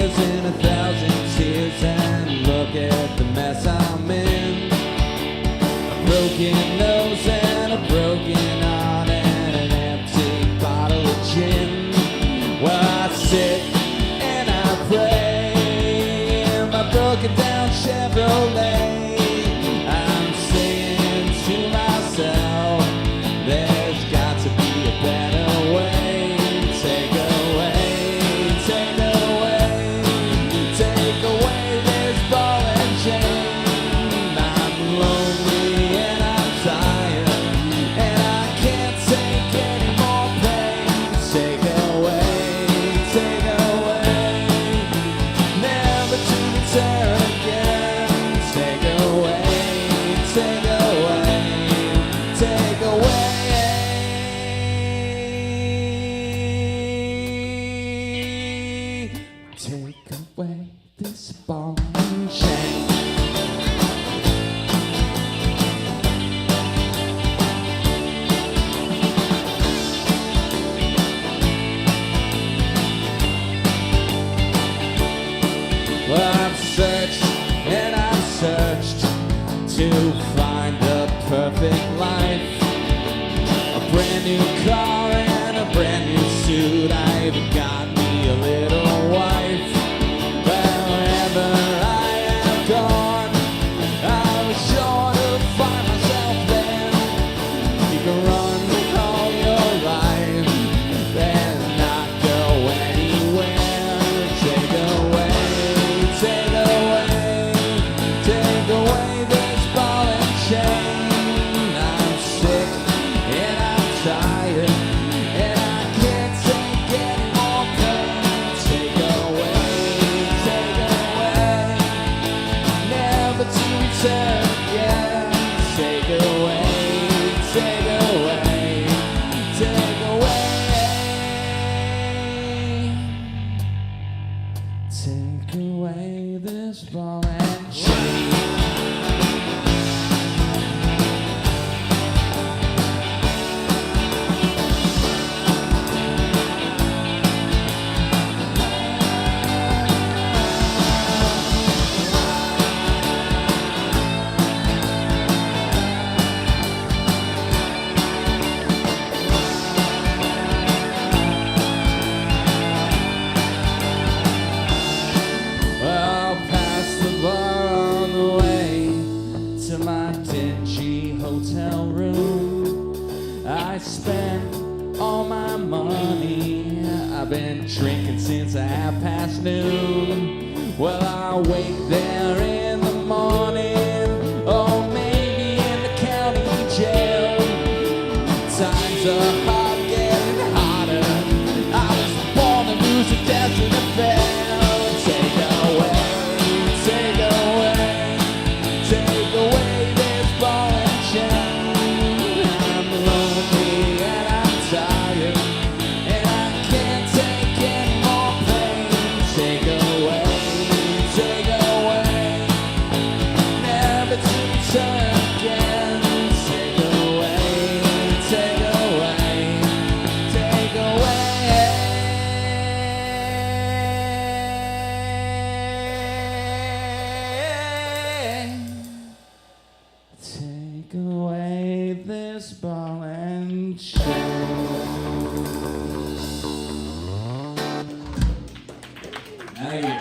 years and 1,000 tears, and look at the mess I'm in. A broken nose and a broken heart and an empty bottle of gin. Well, I sit and I pray in my broken down Chevrolet. I'm saying to myself, there's got to be a better way. Take away, take away, take away this ball and chain. I'm lonely and I'm tired, and I can't take any more pain. Take away, never to return again. Take away, take away, take away. Take away this ball and chain. Well, I've searched and I've searched to find the perfect life. A brand new car and a brand new suit. I even got me a little wife. But wherever I have gone, I was sure to find myself there. You can run all your life and not go anywhere. Take away, take away, take away this ball and chain. I'm sick and I'm tired, and I can't take any more pain. Take away, never to return again. Take away, take away, take away, take away this ball and chain. Well, past the bar on the way to my dingy hotel room, I spent all my money. I've been drinking since noon. Well, I'll wait there in the morning, or maybe in the county jail. Times are hard, getting harder. I was born to lose a desert affair. Take away, take away, take away this ball and chain. I'm lonely and I'm tired, and I can't take any more pain. Take away, never to return again. Take away, take away, take away. Take away this ball and chain. Now you